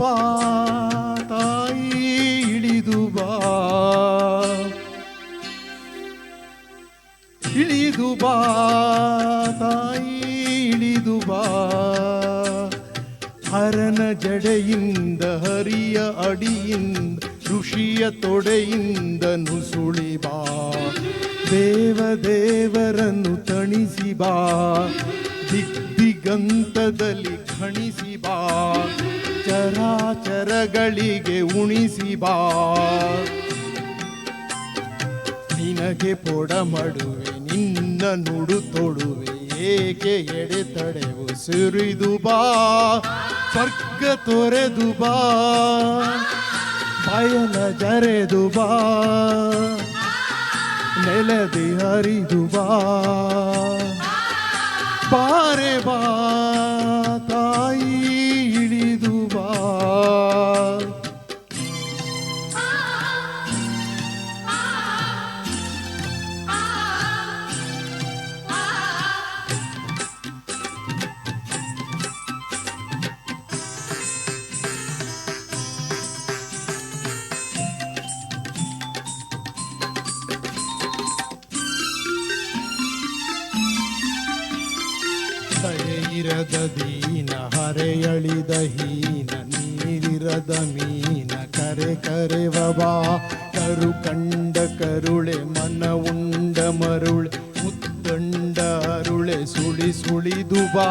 ಬಾ ತಾಯಿ ಇಳಿದು ಬಾ, ಇಳಿದು ಬಾ ತಾಯಿ ಇಳಿದು ಬಾ. ಹರನ ಜಡೆಯಿಂದ ಹರಿಯ ಅಡಿಯಿಂದ ಋಷಿಯ ತೊಡೆಯಿಂದ ನುಸುಳಿ ಬಾ. ದೇವರನ್ನು ತಣಿಸಿ ಬಾ, ದಿಗ್ದಿಗಂತದಲ್ಲಿ ಖಣಿಸಿ ಬಾ. ಚರಾಚರಗಳಿಗೆ ಉಣಿಸಿ ಬಾ. ನಿನಗೆ ಪೊಡಮಡುವೆ ನಿನ್ನ ನುಡು ತೊಡುವೆ, ಏಕೆ ಎಡೆತಡೆವು ಸುರಿದು ಬಾ. ಸ್ವರ್ಗ ತೊರೆದು ಬಾ, ಬಯಲ ಜರೆದು ಬಾ, ನೆಲದಿ ಹರಿದು ಬಾ. ಬಾರೆ ಬಾ ತಾಯಿ ಇಳಿದು ಬಾ. ದಯೆಯಿರದ ದೀನ ಹರೆಯಳಿದ ಹೀನ, ನೀರಿರದ ಮೀನ ಕರೆ ಕರೆವ ಬಾ. ಕರು ಕಂಡ ಕರುಳೆ ಮನ ಉಂಡ ಮರುಳೆ, ಮುತ್ತಂಡ ಅರುಳೆ ಸುಳಿ ಸುಳಿದು ಬಾ.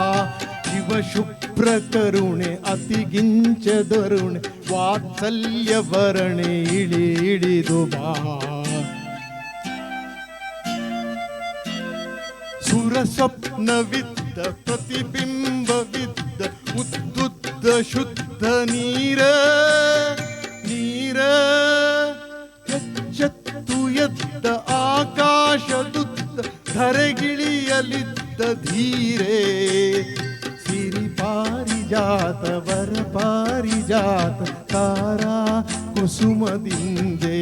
ಶಿವ ಶುಭ್ರ ಕರುಣೆ ಅತಿಗಿಂಚದರುಣೆ, ವಾತ್ಸಲ್ಯ ವರಣೆ ಇಳಿ ಇಳಿದು ಬಾ. ಸುರ ಸ್ವಪ್ನವಿದ್ದ ಪ್ರತಿಬಿಂಬವಿದ್ದ ಉದ್ದುದ್ದ ಶುದ್ಧ ನೀರ ನೀರ, ಎಚ್ಚೆತ್ತು ಎದ್ದ ಆಕಾಶದುದ್ದ ಧರೆಗಿಳಿಯಲಿದ್ದ ಧೀರೆ. ಸಿರಿ ಪಾರಿಜಾತ ವರ ಪಾರಿಜಾತ ತಾರಾ ಕುಸುಮದಿಂದೆ,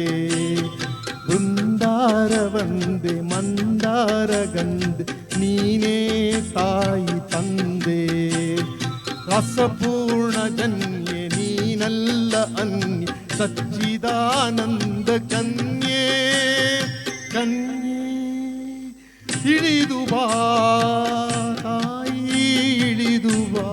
ಬೃಂದಾರ ವಂದೆ ಮಂದಾರ ಗಂಧೆ, ನೀನೇ ತಾಯಿ ತಂದೆ. ರಸಪೂರ್ಣ ಜನ್ಯೆ ನೀನಲ್ಲ ಅನ್ಯ, ಸಚ್ಚಿದಾನಂದ ಕನ್ಯೆ ಕನ್ಯೆ. ಇಳಿದು ಬಾ ತಾಯಿ ಇಳಿದು ಬಾ.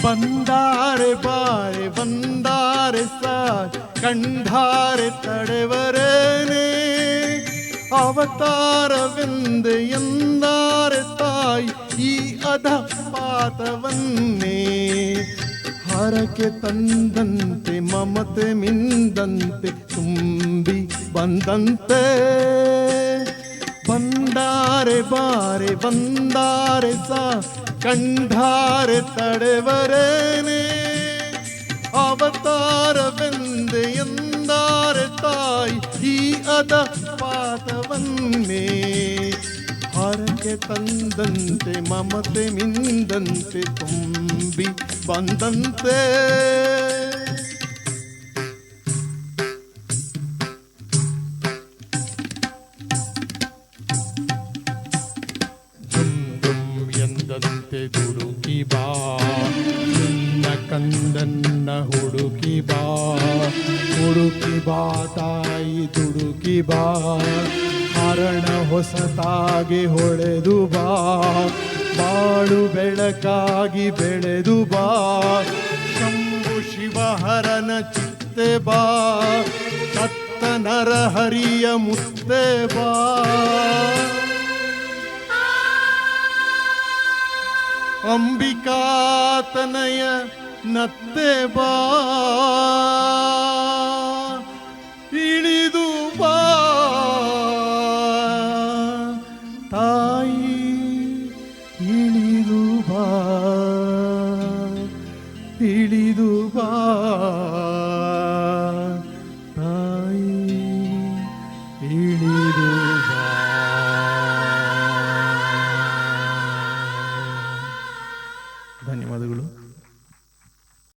ಬಂದಾರೆ ಬಾರೆ ಬಂದಾರೆ ಸಾರ್ ಕಂಡಾರೆ ತಡೆವರೇನೆ, ಅವತಾರವೆಂದೆ ಎಂದಾರೆ ತಾಯಿ ಈ ಅಧಪಾತವನ್ನೇ. ಹರಕೆ ತಂದಂತೆ ಮಮತೆ ಮಿಂದಂತೆ ತುಂಬಿ ಬಂದಂತೆ, ಬಂದಾರೆ ಬಾರೆ ಬಂದಾರೆ ಸಾ ಕಂಡಾರೆ ತಡೆವರೇನೆ, ಅವತಾರವೆಂದೆ ಎಂದಾರೆ ತಾಯಿ ಈ ಅಧಪಾತವನ್ನೇ. ಹರಕೆ ತಂದಂತೆ ಮಮತೆ ಮಿಂದಂತೆ ತುಂಬಿ ಬಂದಂತೆ. ದುಡುಕಿ ಬಾ ನಿನ್ನ ಕಂದನ್ನ ಹುಡುಕಿ ಬಾ, ಹುಡುಕಿ ಬಾ ತಾಯಿ ದುಡುಕಿ ಬಾ. ಹರಣ ಹೊಸತಾಗಿ ಹೊಳೆದು ಬಾ, ಬಾಳು ಬೆಳಕಾಗಿ ಬೆಳೆದು ಬಾ. ಶಂಭು ಶಿವಹರನ ಚಿತ್ತೆ ಬಾ, ಸತ್ತ ನರ ಹರಿಯ ಮುತ್ತೆ ಬಾ. ಅಂಬಿಕಾತನಯ ನತ್ತೆ ಬಾ, ಇಳಿದು ಬಾ ತಾಯಿ ಇಳಿದು ಬಾ. ಒಲಿದು ಬಾ